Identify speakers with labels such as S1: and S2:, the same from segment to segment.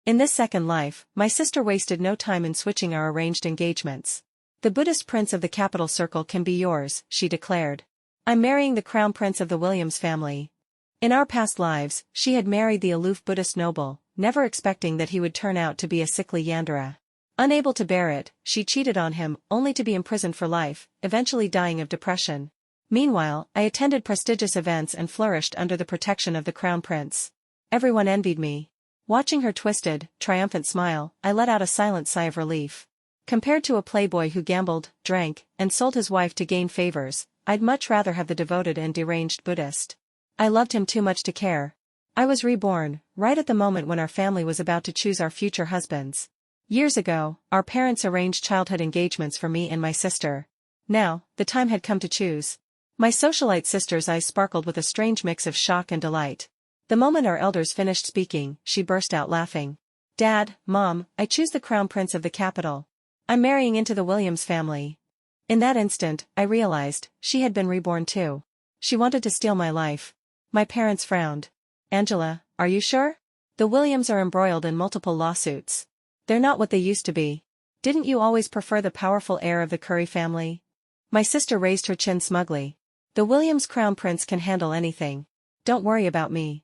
S1: In this second life, my sister wasted no time in switching our arranged engagements. The Buddhist prince of the capital circle can be yours, she declared. I'm marrying the crown prince of the Williams family. In our past lives, she had married the aloof Buddhist noble, never expecting that he would turn out to be a sickly yandere. Unable to bear it, she cheated on him, only to be imprisoned for life, eventually dying of depression. Meanwhile, I attended prestigious events and flourished under the protection of the crown prince. Everyone envied me. Watching her twisted, triumphant smile, I let out a silent sigh of relief. Compared to a playboy who gambled, drank, and sold his wife to gain favors, I'd much rather have the devoted and deranged Buddhist. I loved him too much to care. I was reborn, right at the moment when our family was about to choose our future husbands. Years ago, our parents arranged childhood engagements for me and my sister. Now, the time had come to choose. My socialite sister's eyes sparkled with a strange mix of shock and delight. The moment our elders finished speaking, she burst out laughing. Dad, Mom, I choose the crown prince of the capital. I'm marrying into the Williams family. In that instant, I realized, she had been reborn too. She wanted to steal my life. My parents frowned. Angela, are you sure? The Williams are embroiled in multiple lawsuits. They're not what they used to be. Didn't you always prefer the powerful heir of the Curry family? My sister raised her chin smugly. The Williams crown prince can handle anything. Don't worry about me.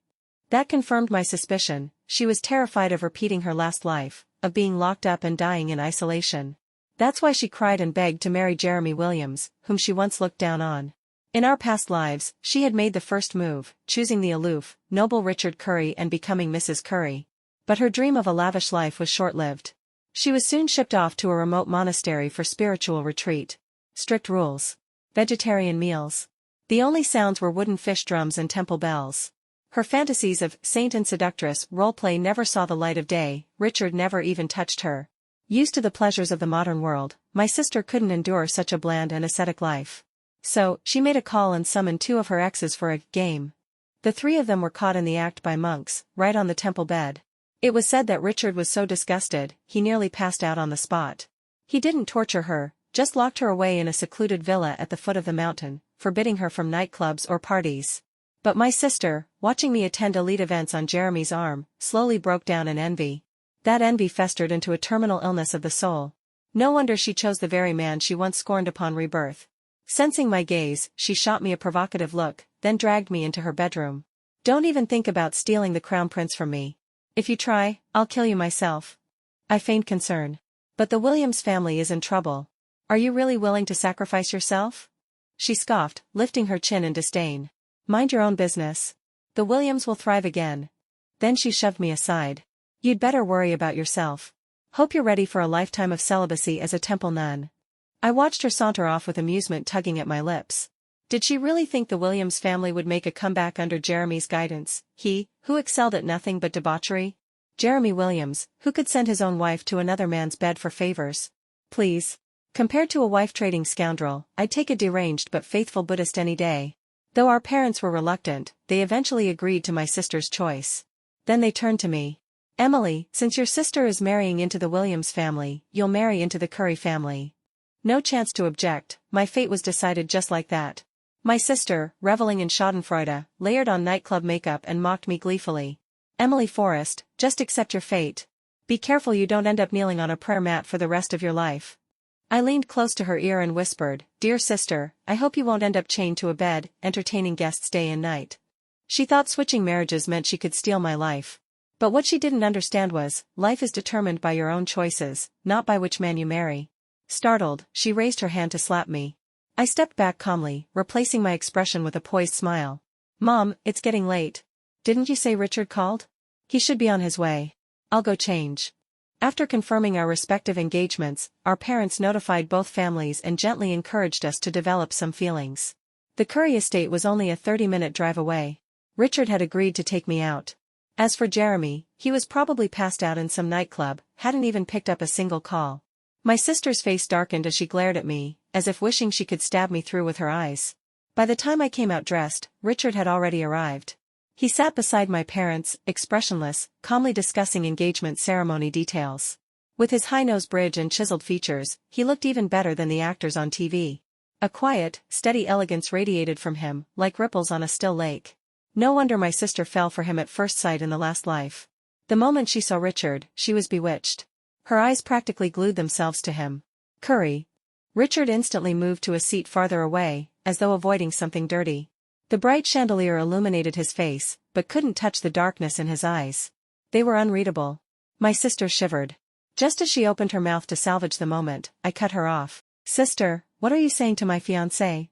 S1: That confirmed my suspicion. She was terrified of repeating her last life, of being locked up and dying in isolation. That's why she cried and begged to marry Jeremy Williams, whom she once looked down on. In our past lives, she had made the first move, choosing the aloof, noble Richard Curry and becoming Mrs. Curry. But her dream of a lavish life was short-lived. She was soon shipped off to a remote monastery for spiritual retreat. Strict rules. Vegetarian meals. The only sounds were wooden fish drums and temple bells. Her fantasies of saint and seductress roleplay never saw the light of day. Richard never even touched her. Used to the pleasures of the modern world, my sister couldn't endure such a bland and ascetic life. So, she made a call and summoned 2 of her exes for a game. The 3 of them were caught in the act by monks, right on the temple bed. It was said that Richard was so disgusted, he nearly passed out on the spot. He didn't torture her, just locked her away in a secluded villa at the foot of the mountain, forbidding her from nightclubs or parties. But my sister, watching me attend elite events on Jeremy's arm, slowly broke down in envy. That envy festered into a terminal illness of the soul. No wonder she chose the very man she once scorned upon rebirth. Sensing my gaze, she shot me a provocative look, then dragged me into her bedroom. Don't even think about stealing the crown prince from me. If you try, I'll kill you myself. I feigned concern. But the Williams family is in trouble. Are you really willing to sacrifice yourself? She scoffed, lifting her chin in disdain. Mind your own business. The Williams will thrive again. Then she shoved me aside. You'd better worry about yourself. Hope you're ready for a lifetime of celibacy as a temple nun. I watched her saunter off with amusement tugging at my lips. Did she really think the Williams family would make a comeback under Jeremy's guidance, he, who excelled at nothing but debauchery? Jeremy Williams, who could send his own wife to another man's bed for favors? Please. Compared to a wife-trading scoundrel, I'd take a deranged but faithful Buddhist any day. Though our parents were reluctant, they eventually agreed to my sister's choice. Then they turned to me. Emily, since your sister is marrying into the Williams family, you'll marry into the Curry family. No chance to object, my fate was decided just like that. My sister, reveling in schadenfreude, layered on nightclub makeup and mocked me gleefully. Emily Forrest, just accept your fate. Be careful you don't end up kneeling on a prayer mat for the rest of your life. I leaned close to her ear and whispered, Dear sister, I hope you won't end up chained to a bed, entertaining guests day and night. She thought switching marriages meant she could steal my life. But what she didn't understand was, life is determined by your own choices, not by which man you marry. Startled, she raised her hand to slap me. I stepped back calmly, replacing my expression with a poised smile. Mom, it's getting late. Didn't you say Richard called? He should be on his way. I'll go change. After confirming our respective engagements, our parents notified both families and gently encouraged us to develop some feelings. The Curry estate was only a 30-minute drive away. Richard had agreed to take me out. As for Jeremy, he was probably passed out in some nightclub, hadn't even picked up a single call. My sister's face darkened as she glared at me, as if wishing she could stab me through with her eyes. By the time I came out dressed, Richard had already arrived. He sat beside my parents, expressionless, calmly discussing engagement ceremony details. With his high-nose bridge and chiseled features, he looked even better than the actors on TV. A quiet, steady elegance radiated from him, like ripples on a still lake. No wonder my sister fell for him at first sight in the last life. The moment she saw Richard, she was bewitched. Her eyes practically glued themselves to him. Curry. Richard instantly moved to a seat farther away, as though avoiding something dirty. The bright chandelier illuminated his face, but couldn't touch the darkness in his eyes. They were unreadable. My sister shivered. Just as she opened her mouth to salvage the moment, I cut her off. Sister, what are you saying to my fiancé?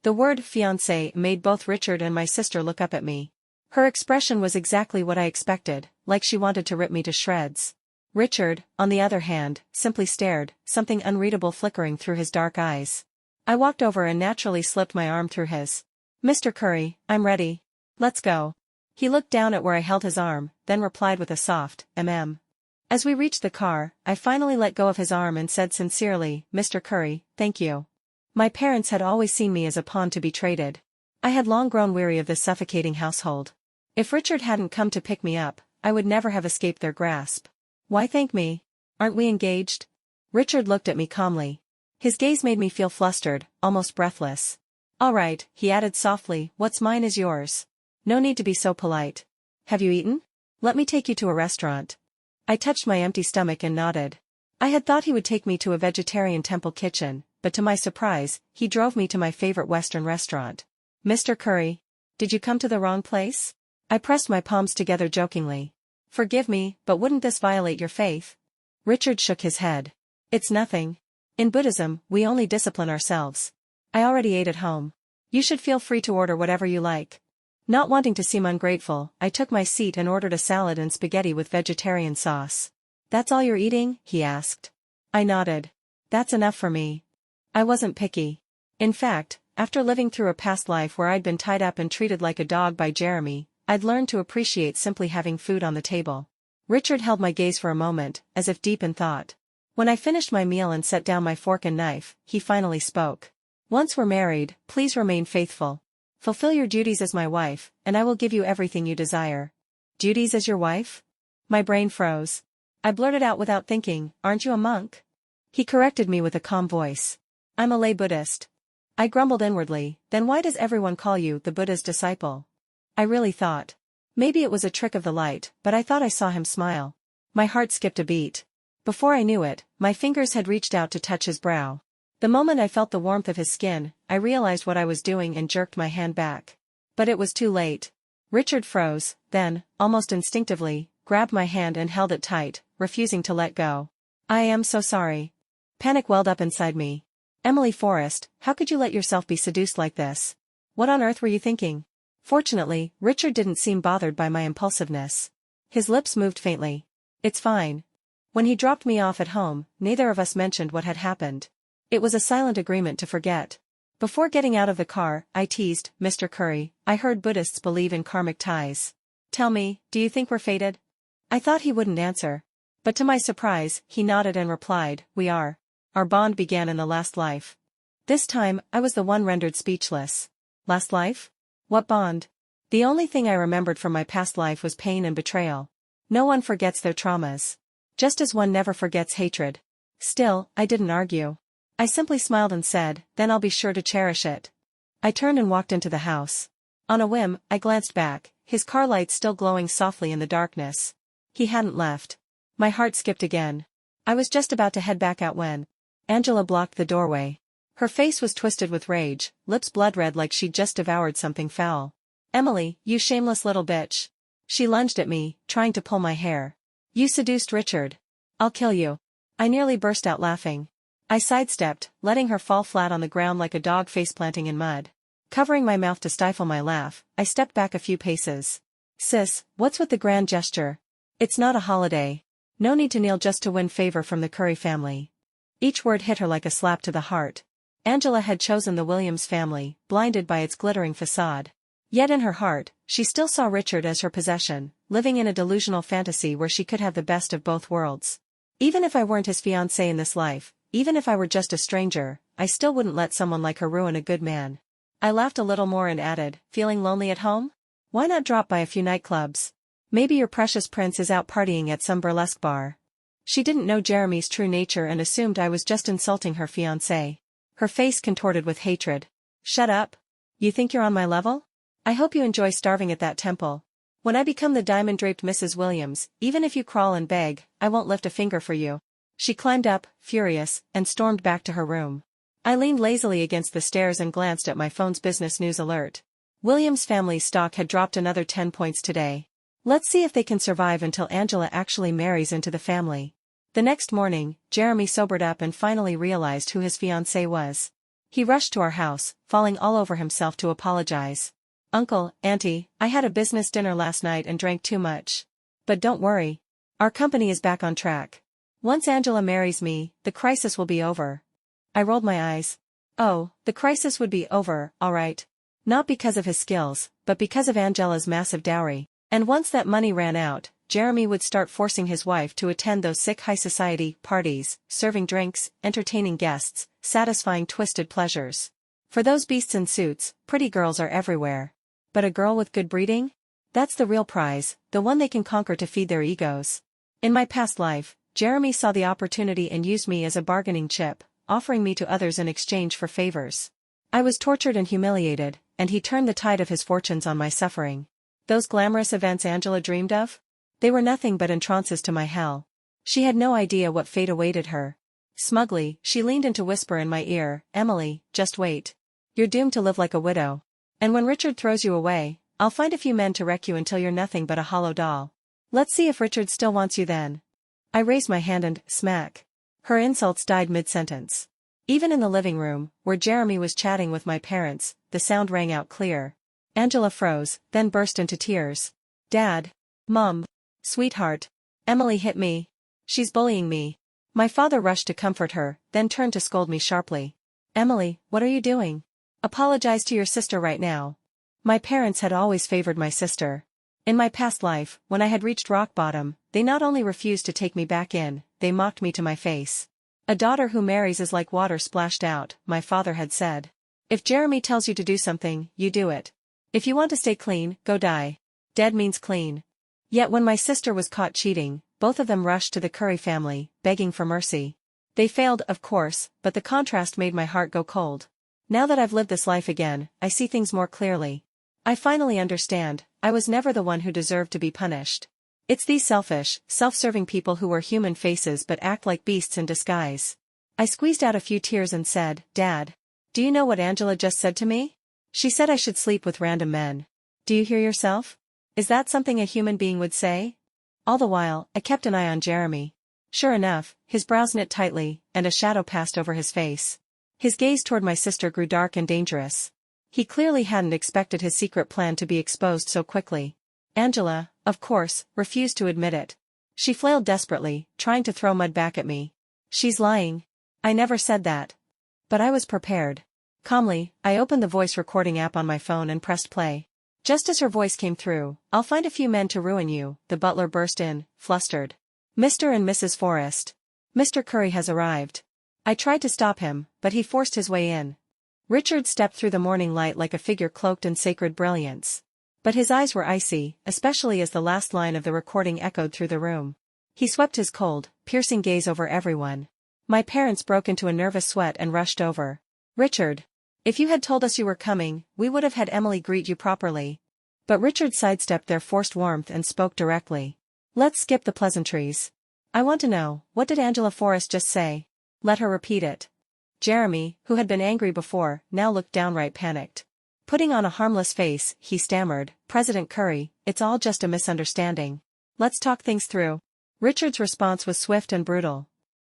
S1: The word fiancé made both Richard and my sister look up at me. Her expression was exactly what I expected, like she wanted to rip me to shreds. Richard, on the other hand, simply stared, something unreadable flickering through his dark eyes. I walked over and naturally slipped my arm through his. Mr. Curry, I'm ready. Let's go. He looked down at where I held his arm, then replied with a soft, As we reached the car, I finally let go of his arm and said sincerely, Mr. Curry, thank you. My parents had always seen me as a pawn to be traded. I had long grown weary of this suffocating household. If Richard hadn't come to pick me up, I would never have escaped their grasp. Why thank me? Aren't we engaged? Richard looked at me calmly. His gaze made me feel flustered, almost breathless. All right, he added softly, what's mine is yours. No need to be so polite. Have you eaten? Let me take you to a restaurant. I touched my empty stomach and nodded. I had thought he would take me to a vegetarian temple kitchen, but to my surprise, he drove me to my favorite Western restaurant. Mr. Curry, did you come to the wrong place? I pressed my palms together jokingly. Forgive me, but wouldn't this violate your faith? Richard shook his head. It's nothing. In Buddhism, we only discipline ourselves. I already ate at home. You should feel free to order whatever you like. Not wanting to seem ungrateful, I took my seat and ordered a salad and spaghetti with vegetarian sauce. That's all you're eating? He asked. I nodded. That's enough for me. I wasn't picky. In fact, after living through a past life where I'd been tied up and treated like a dog by Jeremy, I'd learned to appreciate simply having food on the table. Richard held my gaze for a moment, as if deep in thought. When I finished my meal and set down my fork and knife, he finally spoke. Once we're married, please remain faithful. Fulfill your duties as my wife, and I will give you everything you desire. Duties as your wife? My brain froze. I blurted out without thinking, aren't you a monk? He corrected me with a calm voice. I'm a lay Buddhist. I grumbled inwardly, then why does everyone call you the Buddha's disciple? I really thought. Maybe it was a trick of the light, but I thought I saw him smile. My heart skipped a beat. Before I knew it, my fingers had reached out to touch his brow. The moment I felt the warmth of his skin, I realized what I was doing and jerked my hand back. But it was too late. Richard froze, then, almost instinctively, grabbed my hand and held it tight, refusing to let go. I am so sorry. Panic welled up inside me. Emily Forrest, how could you let yourself be seduced like this? What on earth were you thinking? Fortunately, Richard didn't seem bothered by my impulsiveness. His lips moved faintly. It's fine. When he dropped me off at home, neither of us mentioned what had happened. It was a silent agreement to forget. Before getting out of the car, I teased, Mr. Curry, I heard Buddhists believe in karmic ties. Tell me, do you think we're fated? I thought he wouldn't answer. But to my surprise, he nodded and replied, we are. Our bond began in the last life. This time, I was the one rendered speechless. Last life? What bond? The only thing I remembered from my past life was pain and betrayal. No one forgets their traumas. Just as one never forgets hatred. Still, I didn't argue. I simply smiled and said, then I'll be sure to cherish it. I turned and walked into the house. On a whim, I glanced back, his car lights still glowing softly in the darkness. He hadn't left. My heart skipped again. I was just about to head back out when Angela blocked the doorway. Her face was twisted with rage, lips blood red like she'd just devoured something foul. Emily, you shameless little bitch. She lunged at me, trying to pull my hair. You seduced Richard. I'll kill you. I nearly burst out laughing. I sidestepped, letting her fall flat on the ground like a dog face-planting in mud. Covering my mouth to stifle my laugh, I stepped back a few paces. Sis, what's with the grand gesture? It's not a holiday. No need to kneel just to win favor from the Curry family. Each word hit her like a slap to the heart. Angela had chosen the Williams family, blinded by its glittering facade. Yet in her heart, she still saw Richard as her possession, living in a delusional fantasy where she could have the best of both worlds. Even if I weren't his fiancé in this life, even if I were just a stranger, I still wouldn't let someone like her ruin a good man. I laughed a little more and added, feeling lonely at home? Why not drop by a few nightclubs? Maybe your precious prince is out partying at some burlesque bar. She didn't know Jeremy's true nature and assumed I was just insulting her fiancé. Her face contorted with hatred. Shut up. You think you're on my level? I hope you enjoy starving at that temple. When I become the diamond-draped Mrs. Williams, even if you crawl and beg, I won't lift a finger for you. She climbed up, furious, and stormed back to her room. I leaned lazily against the stairs and glanced at my phone's business news alert. Williams' family's stock had dropped another 10 points today. Let's see if they can survive until Angela actually marries into the family. The next morning, Jeremy sobered up and finally realized who his fiancée was. He rushed to our house, falling all over himself to apologize. Uncle, Auntie, I had a business dinner last night and drank too much. But don't worry. Our company is back on track. Once Angela marries me, the crisis will be over. I rolled my eyes. Oh, the crisis would be over, all right. Not because of his skills, but because of Angela's massive dowry. And once that money ran out, Jeremy would start forcing his wife to attend those sick high society parties, serving drinks, entertaining guests, satisfying twisted pleasures. For those beasts in suits, pretty girls are everywhere. But a girl with good breeding? That's the real prize, the one they can conquer to feed their egos. In my past life, Jeremy saw the opportunity and used me as a bargaining chip, offering me to others in exchange for favors. I was tortured and humiliated, and he turned the tide of his fortunes on my suffering. Those glamorous events Angela dreamed of? They were nothing but entrances to my hell. She had no idea what fate awaited her. Smugly, she leaned in to whisper in my ear, Emily, just wait. You're doomed to live like a widow. And when Richard throws you away, I'll find a few men to wreck you until you're nothing but a hollow doll. Let's see if Richard still wants you then. I raised my hand and, smack. Her insults died mid-sentence. Even in the living room, where Jeremy was chatting with my parents, the sound rang out clear. Angela froze, then burst into tears. Dad. Mom. Sweetheart. Emily hit me. She's bullying me. My father rushed to comfort her, then turned to scold me sharply. Emily, what are you doing? Apologize to your sister right now. My parents had always favored my sister. In my past life, when I had reached rock bottom, they not only refused to take me back in, they mocked me to my face. A daughter who marries is like water splashed out, my father had said. If Jeremy tells you to do something, you do it. If you want to stay clean, go die. Dead means clean. Yet when my sister was caught cheating, both of them rushed to the Curry family, begging for mercy. They failed, of course, but the contrast made my heart go cold. Now that I've lived this life again, I see things more clearly. I finally understand, I was never the one who deserved to be punished. It's these selfish, self-serving people who wear human faces but act like beasts in disguise. I squeezed out a few tears and said, Dad. Do you know what Angela just said to me? She said I should sleep with random men. Do you hear yourself? Is that something a human being would say? All the while, I kept an eye on Jeremy. Sure enough, his brows knit tightly, and a shadow passed over his face. His gaze toward my sister grew dark and dangerous. He clearly hadn't expected his secret plan to be exposed so quickly. Angela, of course, refused to admit it. She flailed desperately, trying to throw mud back at me. She's lying. I never said that. But I was prepared. Calmly, I opened the voice recording app on my phone and pressed play. Just as her voice came through, I'll find a few men to ruin you, the butler burst in, flustered. Mr. and Mrs. Forrest. Mr. Curry has arrived. I tried to stop him, but he forced his way in. Richard stepped through the morning light like a figure cloaked in sacred brilliance. But his eyes were icy, especially as the last line of the recording echoed through the room. He swept his cold, piercing gaze over everyone. My parents broke into a nervous sweat and rushed over. Richard. If you had told us you were coming, we would have had Emily greet you properly. But Richard sidestepped their forced warmth and spoke directly. Let's skip the pleasantries. I want to know, what did Angela Forrest just say? Let her repeat it. Jeremy, who had been angry before, now looked downright panicked. Putting on a harmless face, he stammered, President Curry, it's all just a misunderstanding. Let's talk things through. Richard's response was swift and brutal.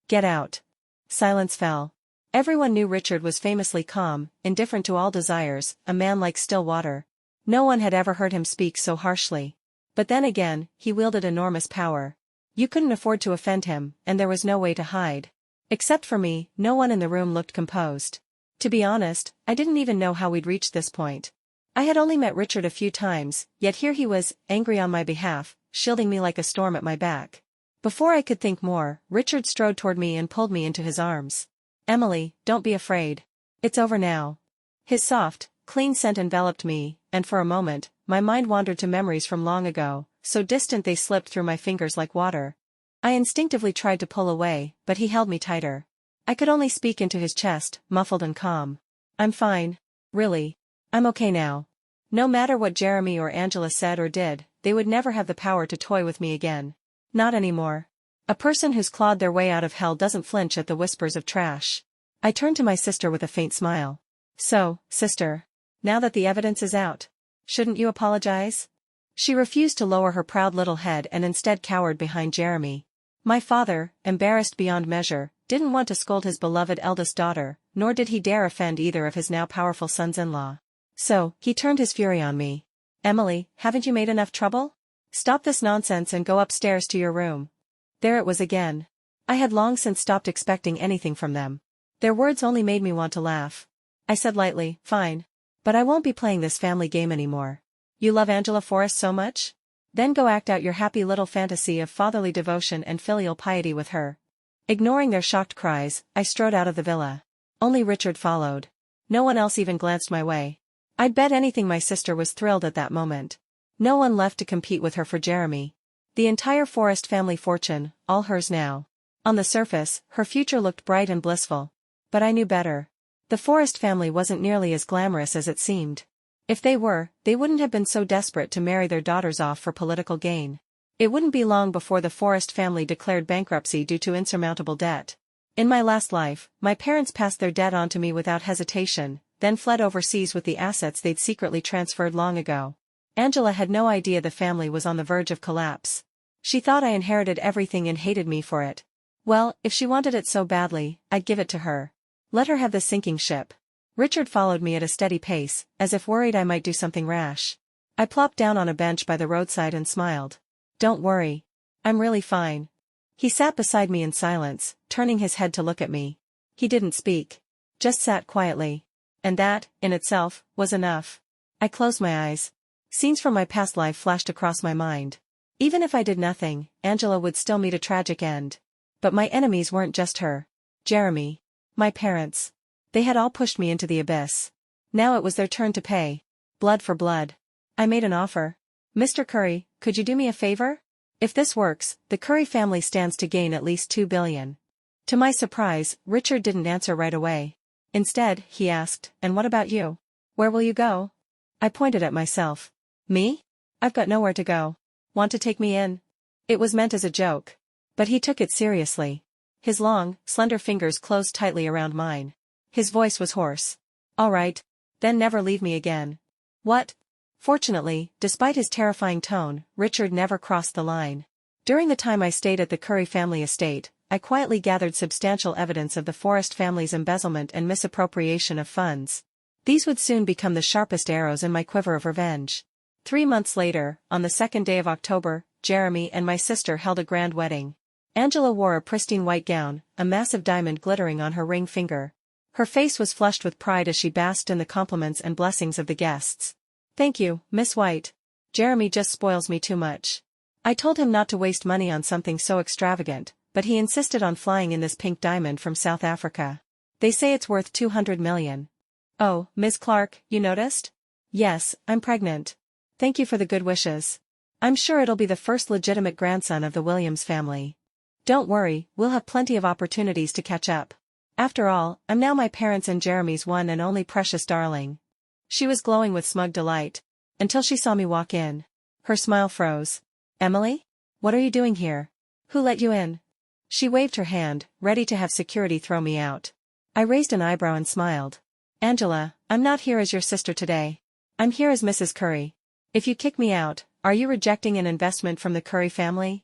S1: Get out. Silence fell. Everyone knew Richard was famously calm, indifferent to all desires, a man like still water. No one had ever heard him speak so harshly. But then again, he wielded enormous power. You couldn't afford to offend him, and there was no way to hide. Except for me, no one in the room looked composed. To be honest, I didn't even know how we'd reached this point. I had only met Richard a few times, yet here he was, angry on my behalf, shielding me like a storm at my back. Before I could think more, Richard strode toward me and pulled me into his arms. Emily, don't be afraid. It's over now. His soft, clean scent enveloped me, and for a moment, my mind wandered to memories from long ago, so distant they slipped through my fingers like water. I instinctively tried to pull away, but he held me tighter. I could only speak into his chest, muffled and calm. I'm fine. Really. I'm okay now. No matter what Jeremy or Angela said or did, they would never have the power to toy with me again. Not anymore. A person who's clawed their way out of hell doesn't flinch at the whispers of trash. I turned to my sister with a faint smile. So, sister. Now that the evidence is out, shouldn't you apologize? She refused to lower her proud little head and instead cowered behind Jeremy. My father, embarrassed beyond measure, didn't want to scold his beloved eldest daughter, nor did he dare offend either of his now powerful sons-in-law. So, he turned his fury on me. Emily, haven't you made enough trouble? Stop this nonsense and go upstairs to your room. There it was again. I had long since stopped expecting anything from them. Their words only made me want to laugh. I said lightly, fine. But I won't be playing this family game anymore. You love Angela Forrest so much? Then go act out your happy little fantasy of fatherly devotion and filial piety with her. Ignoring their shocked cries, I strode out of the villa. Only Richard followed. No one else even glanced my way. I'd bet anything my sister was thrilled at that moment. No one left to compete with her for Jeremy. The entire Forrest family fortune, all hers now. On the surface, her future looked bright and blissful. But I knew better. The Forrest family wasn't nearly as glamorous as it seemed. If they were, they wouldn't have been so desperate to marry their daughters off for political gain. It wouldn't be long before the Forrest family declared bankruptcy due to insurmountable debt. In my last life, my parents passed their debt on to me without hesitation, then fled overseas with the assets they'd secretly transferred long ago. Angela had no idea the family was on the verge of collapse. She thought I inherited everything and hated me for it. Well, if she wanted it so badly, I'd give it to her. Let her have the sinking ship. Richard followed me at a steady pace, as if worried I might do something rash. I plopped down on a bench by the roadside and smiled. Don't worry. I'm really fine. He sat beside me in silence, turning his head to look at me. He didn't speak. Just sat quietly. And that, in itself, was enough. I closed my eyes. Scenes from my past life flashed across my mind. Even if I did nothing, Angela would still meet a tragic end. But my enemies weren't just her. Jeremy. My parents. They had all pushed me into the abyss. Now it was their turn to pay. Blood for blood. I made an offer. Mr. Curry, could you do me a favor? If this works, the Curry family stands to gain at least $2 billion. To my surprise, Richard didn't answer right away. Instead, he asked, and what about you? Where will you go? I pointed at myself. Me? I've got nowhere to go. Want to take me in? It was meant as a joke. But he took it seriously. His long, slender fingers closed tightly around mine. His voice was hoarse. All right. Then never leave me again. What? Fortunately, despite his terrifying tone, Richard never crossed the line. During the time I stayed at the Curry family estate, I quietly gathered substantial evidence of the Forrest family's embezzlement and misappropriation of funds. These would soon become the sharpest arrows in my quiver of revenge. 3 months later, on the 2nd day of October, Jeremy and my sister held a grand wedding. Angela wore a pristine white gown, a massive diamond glittering on her ring finger. Her face was flushed with pride as she basked in the compliments and blessings of the guests. Thank you, Miss White. Jeremy just spoils me too much. I told him not to waste money on something so extravagant, but he insisted on flying in this pink diamond from South Africa. They say it's worth $200 million. Oh, Ms. Clark, you noticed? Yes, I'm pregnant. Thank you for the good wishes. I'm sure it'll be the first legitimate grandson of the Williams family. Don't worry, we'll have plenty of opportunities to catch up. After all, I'm now my parents' and Jeremy's one and only precious darling. She was glowing with smug delight. Until she saw me walk in. Her smile froze. Emily? What are you doing here? Who let you in? She waved her hand, ready to have security throw me out. I raised an eyebrow and smiled. Angela, I'm not here as your sister today. I'm here as Mrs. Curry. If you kick me out, are you rejecting an investment from the Curry family?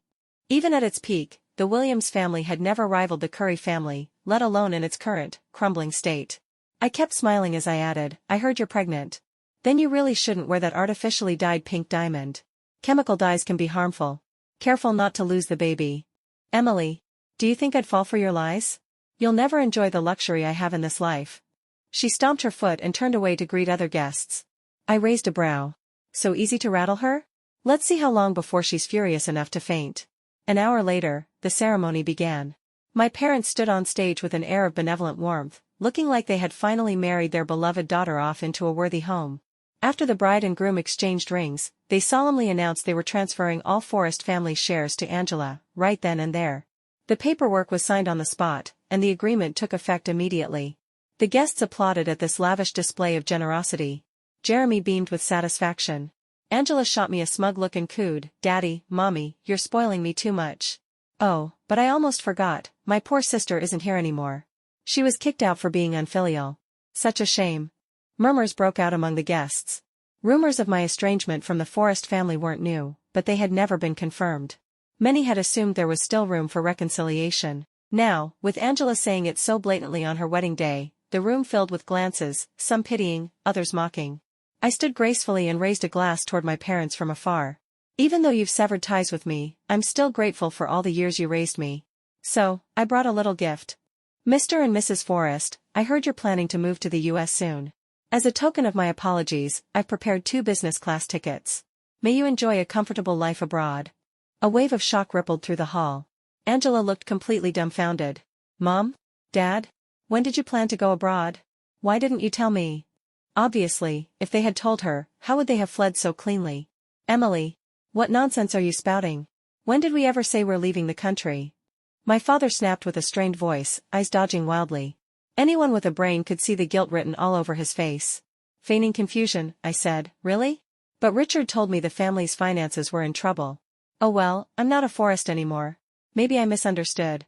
S1: Even at its peak, the Williams family had never rivaled the Curry family, let alone in its current, crumbling state. I kept smiling as I added, I heard you're pregnant. Then you really shouldn't wear that artificially dyed pink diamond. Chemical dyes can be harmful. Careful not to lose the baby. Emily, do you think I'd fall for your lies? You'll never enjoy the luxury I have in this life. She stomped her foot and turned away to greet other guests. I raised a brow. So easy to rattle her? Let's see how long before she's furious enough to faint. An hour later, the ceremony began. My parents stood on stage with an air of benevolent warmth, looking like they had finally married their beloved daughter off into a worthy home. After the bride and groom exchanged rings, they solemnly announced they were transferring all Forrest family shares to Angela, right then and there. The paperwork was signed on the spot, and the agreement took effect immediately. The guests applauded at this lavish display of generosity. Jeremy beamed with satisfaction. Angela shot me a smug look and cooed, "Daddy, Mommy, you're spoiling me too much." "Oh, but I almost forgot, my poor sister isn't here anymore. She was kicked out for being unfilial." "Such a shame." Murmurs broke out among the guests. Rumors of my estrangement from the Forrest family weren't new, but they had never been confirmed. Many had assumed there was still room for reconciliation. Now, with Angela saying it so blatantly on her wedding day, the room filled with glances, some pitying, others mocking. I stood gracefully and raised a glass toward my parents from afar. "Even though you've severed ties with me, I'm still grateful for all the years you raised me. So, I brought a little gift. Mr. and Mrs. Forrest, I heard you're planning to move to the US soon. As a token of my apologies, I've prepared 2 business class tickets. May you enjoy a comfortable life abroad." A wave of shock rippled through the hall. Angela looked completely dumbfounded. "Mom? Dad? When did you plan to go abroad? Why didn't you tell me?" Obviously, if they had told her, how would they have fled so cleanly? "Emily, what nonsense are you spouting? When did we ever say we're leaving the country?" My father snapped with a strained voice, eyes dodging wildly. Anyone with a brain could see the guilt written all over his face. Feigning confusion, I said, "Really? But Richard told me the family's finances were in trouble." "Oh well, I'm not a Forrest anymore. Maybe I misunderstood."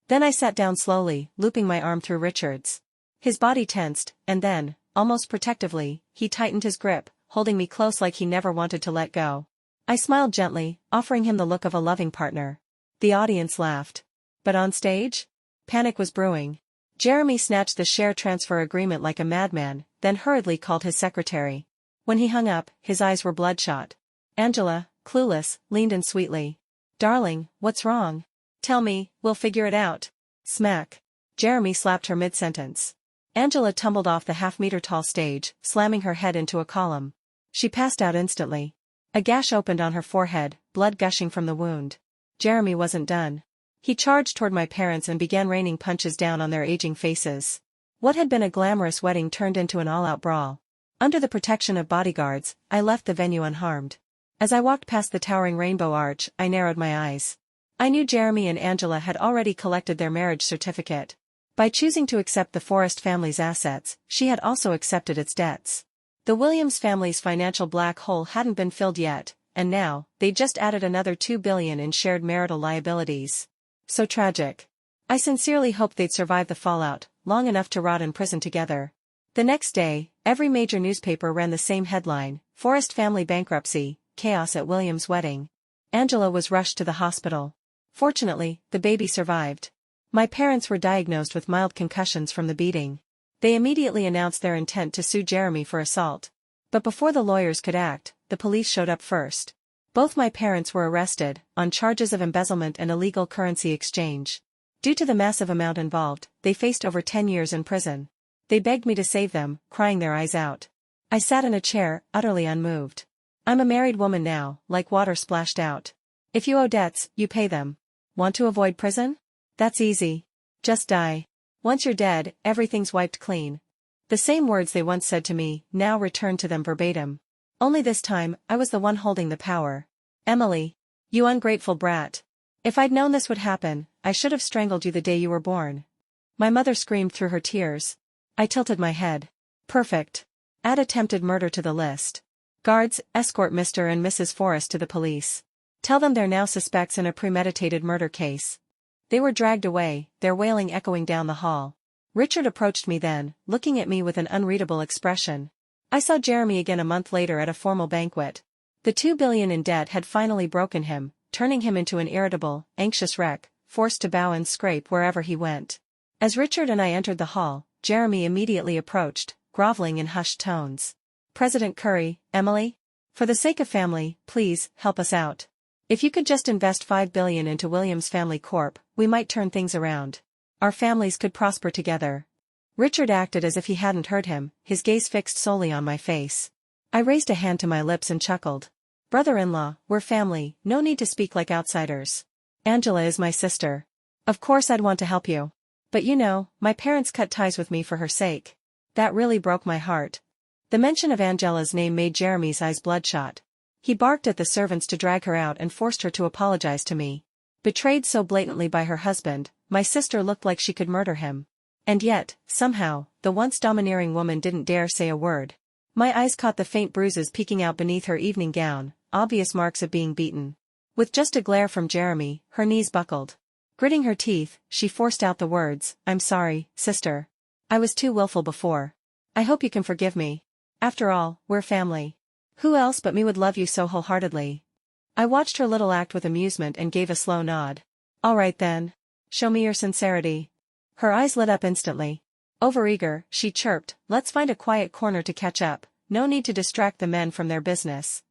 S1: Then I sat down slowly, looping my arm through Richard's. His body tensed, and then, almost protectively, he tightened his grip, holding me close like he never wanted to let go. I smiled gently, offering him the look of a loving partner. The audience laughed. But on stage? Panic was brewing. Jeremy snatched the share transfer agreement like a madman, then hurriedly called his secretary. When he hung up, his eyes were bloodshot. Angela, clueless, leaned in sweetly. "Darling, what's wrong? Tell me, we'll figure it out." Smack. Jeremy slapped her mid-sentence. Angela tumbled off the half-meter-tall stage, slamming her head into a column. She passed out instantly. A gash opened on her forehead, blood gushing from the wound. Jeremy wasn't done. He charged toward my parents and began raining punches down on their aging faces. What had been a glamorous wedding turned into an all-out brawl. Under the protection of bodyguards, I left the venue unharmed. As I walked past the towering rainbow arch, I narrowed my eyes. I knew Jeremy and Angela had already collected their marriage certificate. By choosing to accept the Forrest family's assets, she had also accepted its debts. The Williams family's financial black hole hadn't been filled yet, and now, they just added another $2 billion in shared marital liabilities. So tragic. I sincerely hoped they'd survive the fallout, long enough to rot in prison together. The next day, every major newspaper ran the same headline: Forrest family bankruptcy, chaos at Williams' wedding. Angela was rushed to the hospital. Fortunately, the baby survived. My parents were diagnosed with mild concussions from the beating. They immediately announced their intent to sue Jeremy for assault. But before the lawyers could act, the police showed up first. Both my parents were arrested, on charges of embezzlement and illegal currency exchange. Due to the massive amount involved, they faced over 10 years in prison. They begged me to save them, crying their eyes out. I sat in a chair, utterly unmoved. I'm a married woman now, like water splashed out. If you owe debts, you pay them. Want to avoid prison? That's easy. Just die. Once you're dead, everything's wiped clean. The same words they once said to me, now returned to them verbatim. Only this time, I was the one holding the power. "Emily. You ungrateful brat. If I'd known this would happen, I should have strangled you the day you were born." My mother screamed through her tears. I tilted my head. Perfect. Add attempted murder to the list. Guards, escort Mr. and Mrs. Forrest to the police. Tell them they're now suspects in a premeditated murder case. They were dragged away, their wailing echoing down the hall. Richard approached me then, looking at me with an unreadable expression. I saw Jeremy again a month later at a formal banquet. The $2 billion in debt had finally broken him, turning him into an irritable, anxious wreck, forced to bow and scrape wherever he went. As Richard and I entered the hall, Jeremy immediately approached, groveling in hushed tones. "President Curry, Emily? For the sake of family, please, help us out. If you could just invest $5 billion into Williams Family Corp., we might turn things around. Our families could prosper together." Richard acted as if he hadn't heard him, his gaze fixed solely on my face. I raised a hand to my lips and chuckled. "Brother-in-law, we're family, no need to speak like outsiders. Angela is my sister. Of course I'd want to help you. But you know, my parents cut ties with me for her sake." That really broke my heart. The mention of Angela's name made Jeremy's eyes bloodshot. He barked at the servants to drag her out and forced her to apologize to me. Betrayed so blatantly by her husband, my sister looked like she could murder him. And yet, somehow, the once domineering woman didn't dare say a word. My eyes caught the faint bruises peeking out beneath her evening gown, obvious marks of being beaten. With just a glare from Jeremy, her knees buckled. Gritting her teeth, she forced out the words, "I'm sorry, sister. I was too willful before. I hope you can forgive me. After all, we're family. Who else but me would love you so wholeheartedly?" I watched her little act with amusement and gave a slow nod. "All right then. Show me your sincerity." Her eyes lit up instantly. Overeager, she chirped, "Let's find a quiet corner to catch up, no need to distract the men from their business."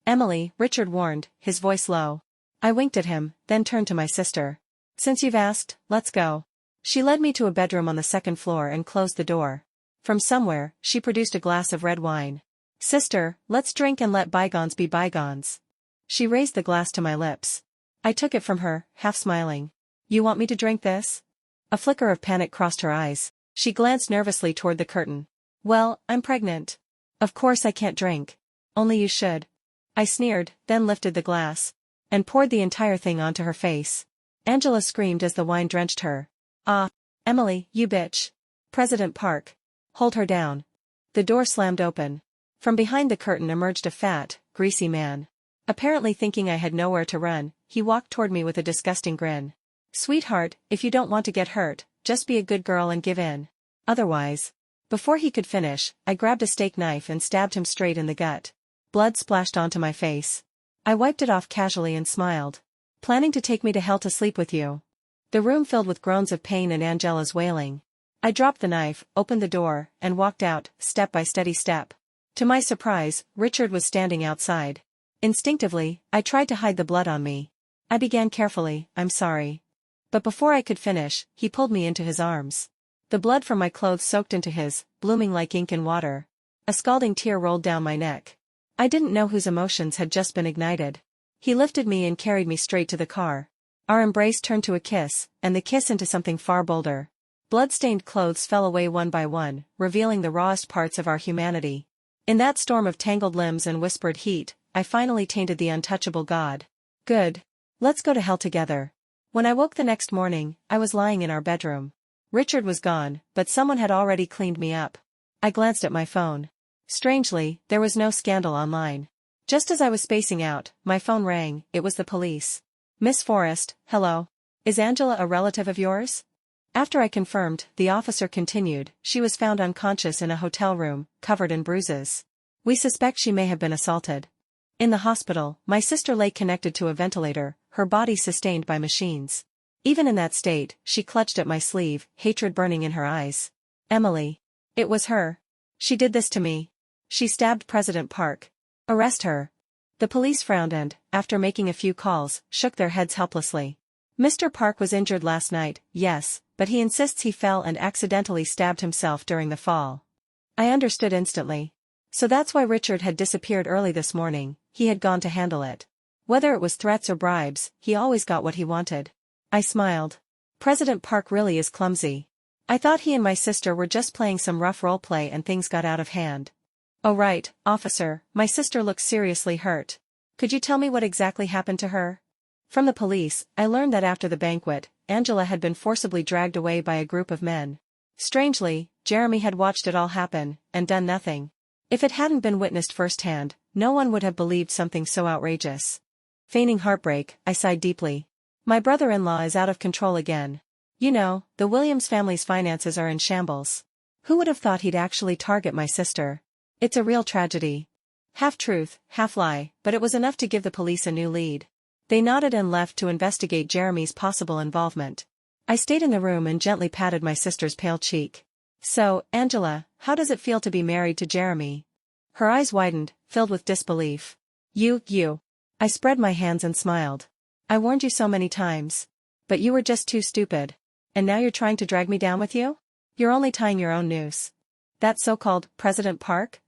S1: "Emily," Richard warned, his voice low. I winked at him, then turned to my sister. "Since you've asked, let's go." She led me to a bedroom on the second floor and closed the door. From somewhere, she produced a glass of red wine. "Sister, let's drink and let bygones be bygones." She raised the glass to my lips. I took it from her, half smiling. "You want me to drink this?" A flicker of panic crossed her eyes. She glanced nervously toward the curtain. "Well, I'm pregnant. Of course I can't drink. Only you should." I sneered, then lifted the glass and poured the entire thing onto her face. Angela screamed as the wine drenched her. "Ah, Emily, you bitch. President Park. Hold her down." The door slammed open. From behind the curtain emerged a fat, greasy man. Apparently thinking I had nowhere to run, he walked toward me with a disgusting grin. "Sweetheart, if you don't want to get hurt, just be a good girl and give in. Otherwise." Before he could finish, I grabbed a steak knife and stabbed him straight in the gut. Blood splashed onto my face. I wiped it off casually and smiled. "Planning to take me to hell to sleep with you?" The room filled with groans of pain and Angela's wailing. I dropped the knife, opened the door, and walked out, step by steady step. To my surprise, Richard was standing outside. Instinctively, I tried to hide the blood on me. I began carefully, "I'm sorry." But before I could finish, he pulled me into his arms. The blood from my clothes soaked into his, blooming like ink in water. A scalding tear rolled down my neck. I didn't know whose emotions had just been ignited. He lifted me and carried me straight to the car. Our embrace turned to a kiss, and the kiss into something far bolder. Blood-stained clothes fell away one by one, revealing the rawest parts of our humanity. In that storm of tangled limbs and whispered heat, I finally tainted the untouchable god. "Good. Let's go to hell together." When I woke the next morning, I was lying in our bedroom. Richard was gone, but someone had already cleaned me up. I glanced at my phone. Strangely, there was no scandal online. Just as I was spacing out, my phone rang. It was the police. "Miss Forrest, hello. Is Angela a relative of yours?" After I confirmed, the officer continued, "She was found unconscious in a hotel room, covered in bruises. We suspect she may have been assaulted." In the hospital, my sister lay connected to a ventilator, her body sustained by machines. Even in that state, she clutched at my sleeve, hatred burning in her eyes. "Emily. It was her. She did this to me. She stabbed President Park. Arrest her." The police frowned and, after making a few calls, shook their heads helplessly. "Mr. Park was injured last night, yes, but he insists he fell and accidentally stabbed himself during the fall." I understood instantly. So that's why Richard had disappeared early this morning. He had gone to handle it. Whether it was threats or bribes, he always got what he wanted. I smiled. President Park really is clumsy. I thought he and my sister were just playing some rough roleplay and things got out of hand. "Oh right, officer, my sister looks seriously hurt. Could you tell me what exactly happened to her?" From the police, I learned that after the banquet, Angela had been forcibly dragged away by a group of men. Strangely, Jeremy had watched it all happen, and done nothing. If it hadn't been witnessed firsthand, no one would have believed something so outrageous. Feigning heartbreak, I sighed deeply. My brother-in-law is out of control again. You know, the Williams family's finances are in shambles. Who would have thought he'd actually target my sister? It's a real tragedy. Half truth, half lie, but it was enough to give the police a new lead. They nodded and left to investigate Jeremy's possible involvement. I stayed in the room and gently patted my sister's pale cheek. "So, Angela, how does it feel to be married to Jeremy?" Her eyes widened, filled with disbelief. You. I spread my hands and smiled. "I warned you so many times. But you were just too stupid. And now you're trying to drag me down with you? You're only tying your own noose." "That so-called President Park?"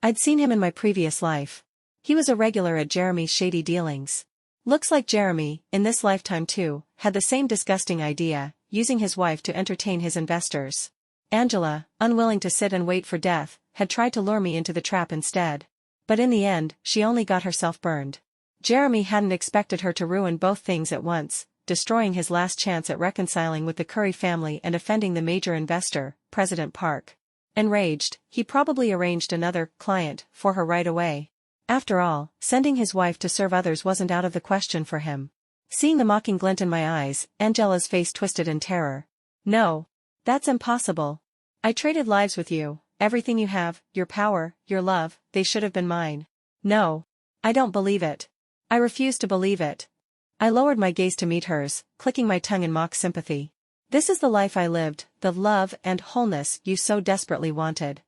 S1: I'd seen him in my previous life. He was a regular at Jeremy's shady dealings. Looks like Jeremy, in this lifetime too, had the same disgusting idea, using his wife to entertain his investors. Angela, unwilling to sit and wait for death, had tried to lure me into the trap instead. But in the end, she only got herself burned. Jeremy hadn't expected her to ruin both things at once, destroying his last chance at reconciling with the Curry family and offending the major investor, President Park. Enraged, he probably arranged another client for her right away. After all, sending his wife to serve others wasn't out of the question for him. Seeing the mocking glint in my eyes, Angela's face twisted in terror. No. That's impossible. I traded lives with you, everything you have, your power, your love, they should have been mine. No. I don't believe it. I refuse to believe it. I lowered my gaze to meet hers, clicking my tongue in mock sympathy. This is the life I lived, the love and wholeness you so desperately wanted.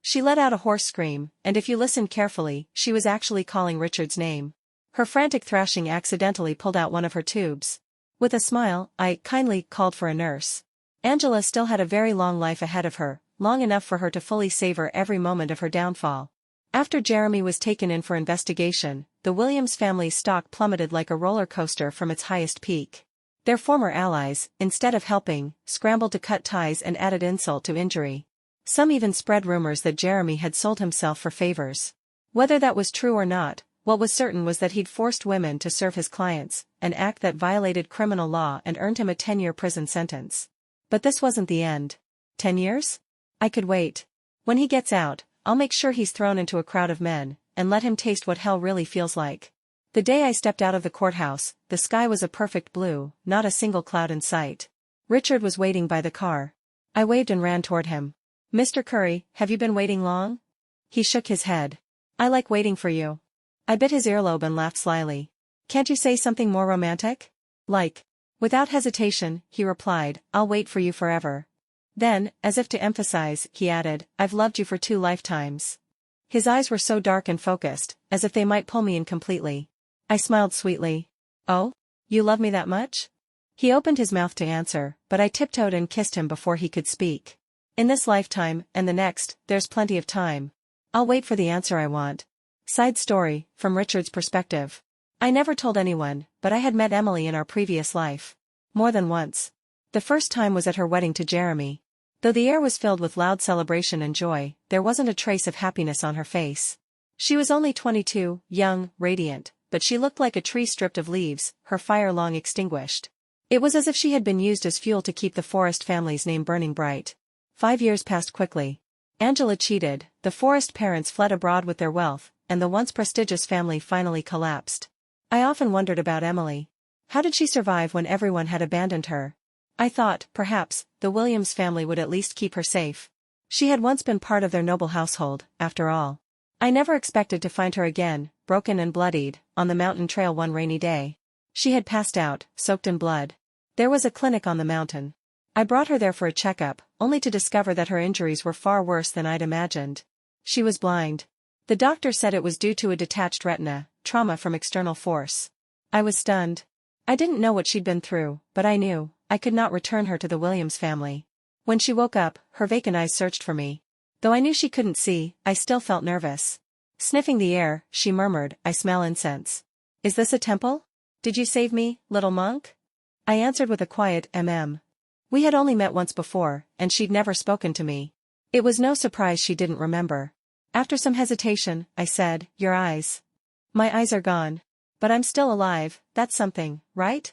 S1: She let out a hoarse scream, and if you listened carefully, she was actually calling Richard's name. Her frantic thrashing accidentally pulled out one of her tubes. With a smile, I kindly called for a nurse. Angela still had a very long life ahead of her, long enough for her to fully savor every moment of her downfall. After Jeremy was taken in for investigation, the Williams family's stock plummeted like a roller coaster from its highest peak. Their former allies, instead of helping, scrambled to cut ties and added insult to injury. Some even spread rumors that Jeremy had sold himself for favors. Whether that was true or not, what was certain was that he'd forced women to serve his clients, an act that violated criminal law and earned him a 10-year prison sentence. But this wasn't the end. 10 years? I could wait. When he gets out, I'll make sure he's thrown into a crowd of men, and let him taste what hell really feels like. The day I stepped out of the courthouse, the sky was a perfect blue, not a single cloud in sight. Richard was waiting by the car. I waved and ran toward him. Mr. Curry, have you been waiting long? He shook his head. I like waiting for you. I bit his earlobe and laughed slyly. Can't you say something more romantic? Like. Without hesitation, he replied, I'll wait for you forever. Then, as if to emphasize, he added, I've loved you for 2 lifetimes. His eyes were so dark and focused, as if they might pull me in completely. I smiled sweetly. Oh? You love me that much? He opened his mouth to answer, but I tiptoed and kissed him before he could speak. In this lifetime, and the next, there's plenty of time. I'll wait for the answer I want. Side story, from Richard's perspective. I never told anyone, but I had met Emily in our previous life. More than once. The first time was at her wedding to Jeremy. Though the air was filled with loud celebration and joy, there wasn't a trace of happiness on her face. She was only 22, young, radiant, but she looked like a tree stripped of leaves, her fire long extinguished. It was as if she had been used as fuel to keep the Forrest family's name burning bright. 5 years passed quickly. Angela cheated, the Forrest parents fled abroad with their wealth, and the once prestigious family finally collapsed. I often wondered about Emily. How did she survive when everyone had abandoned her? I thought, perhaps, the Williams family would at least keep her safe. She had once been part of their noble household, after all. I never expected to find her again, broken and bloodied, on the mountain trail one rainy day. She had passed out, soaked in blood. There was a clinic on the mountain. I brought her there for a checkup, only to discover that her injuries were far worse than I'd imagined. She was blind. The doctor said it was due to a detached retina, trauma from external force. I was stunned. I didn't know what she'd been through, but I knew, I could not return her to the Williams family. When she woke up, her vacant eyes searched for me. Though I knew she couldn't see, I still felt nervous. Sniffing the air, she murmured, I smell incense. Is this a temple? Did you save me, little monk? I answered with a quiet mm. We had only met once before, and she'd never spoken to me. It was no surprise she didn't remember. After some hesitation, I said, your eyes. My eyes are gone. But I'm still alive, that's something, right?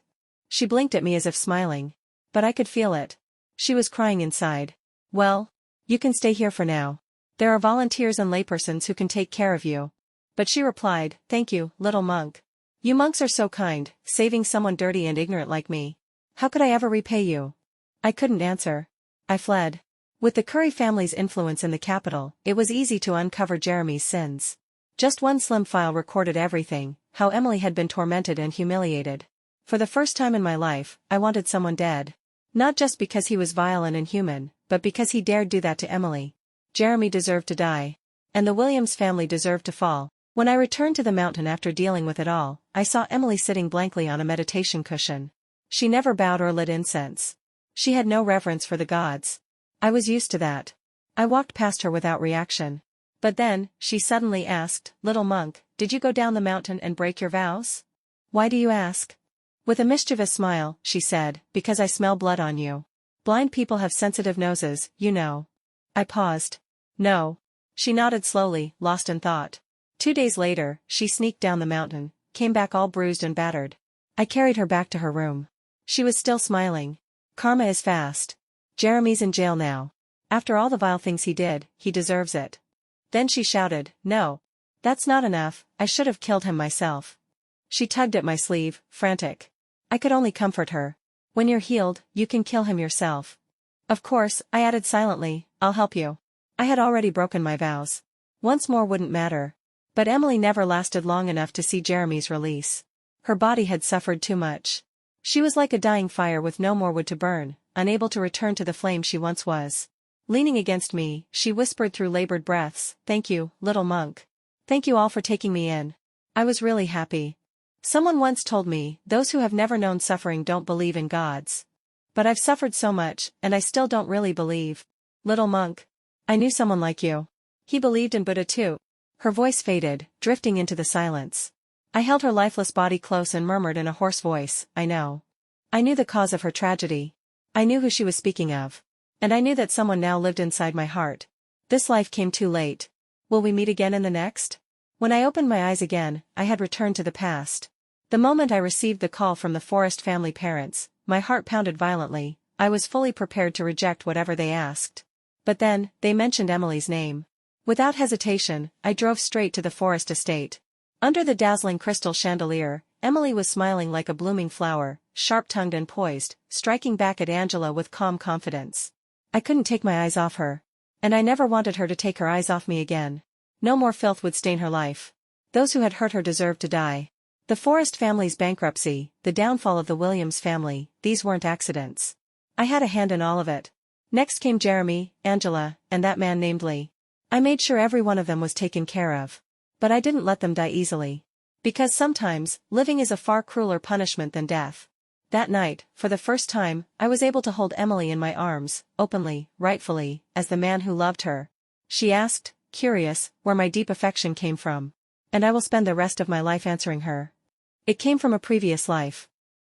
S1: She blinked at me as if smiling. But I could feel it. She was crying inside. Well, you can stay here for now. There are volunteers and laypersons who can take care of you. But she replied, thank you, little monk. You monks are so kind, saving someone dirty and ignorant like me. How could I ever repay you? I couldn't answer. I fled. With the Curry family's influence in the capital, it was easy to uncover Jeremy's sins. Just one slim file recorded everything, how Emily had been tormented and humiliated. For the first time in my life, I wanted someone dead. Not just because he was vile and inhuman, but because he dared do that to Emily. Jeremy deserved to die. And the Williams family deserved to fall. When I returned to the mountain after dealing with it all, I saw Emily sitting blankly on a meditation cushion. She never bowed or lit incense. She had no reverence for the gods. I was used to that. I walked past her without reaction. But then, she suddenly asked, little monk, did you go down the mountain and break your vows? Why do you ask? With a mischievous smile, she said, because I smell blood on you. Blind people have sensitive noses, you know. I paused. No. She nodded slowly, lost in thought. 2 days later, she sneaked down the mountain, came back all bruised and battered. I carried her back to her room. She was still smiling. Karma is fast. Jeremy's in jail now. After all the vile things he did, he deserves it. Then she shouted, "No. That's not enough, I should have killed him myself." She tugged at my sleeve, frantic. I could only comfort her. "When you're healed, you can kill him yourself." "Of course," I added silently, "I'll help you." I had already broken my vows. Once more wouldn't matter. But Emily never lasted long enough to see Jeremy's release. Her body had suffered too much. She was like a dying fire with no more wood to burn, unable to return to the flame she once was. Leaning against me, she whispered through labored breaths, "Thank you, little monk. Thank you all for taking me in. I was really happy. Someone once told me, those who have never known suffering don't believe in gods. But I've suffered so much, and I still don't really believe. Little monk. I knew someone like you. He believed in Buddha too." Her voice faded, drifting into the silence. I held her lifeless body close and murmured in a hoarse voice, "I know." I knew the cause of her tragedy. I knew who she was speaking of. And I knew that someone now lived inside my heart. This life came too late. Will we meet again in the next? When I opened my eyes again, I had returned to the past. The moment I received the call from the Forrest family parents, my heart pounded violently. I was fully prepared to reject whatever they asked. But then, they mentioned Emily's name. Without hesitation, I drove straight to the Forrest estate. Under the dazzling crystal chandelier, Emily was smiling like a blooming flower, sharp-tongued and poised, striking back at Angela with calm confidence. I couldn't take my eyes off her. And I never wanted her to take her eyes off me again. No more filth would stain her life. Those who had hurt her deserved to die. The Forrest family's bankruptcy, the downfall of the Williams family, these weren't accidents. I had a hand in all of it. Next came Jeremy, Angela, and that man named Lee. I made sure every one of them was taken care of. But I didn't let them die easily. Because sometimes, living is a far crueler punishment than death. That night, for the first time, I was able to hold Emily in my arms, openly, rightfully, as the man who loved her. She asked, curious, where my deep affection came from. And I will spend the rest of my life answering her. It came from a previous life.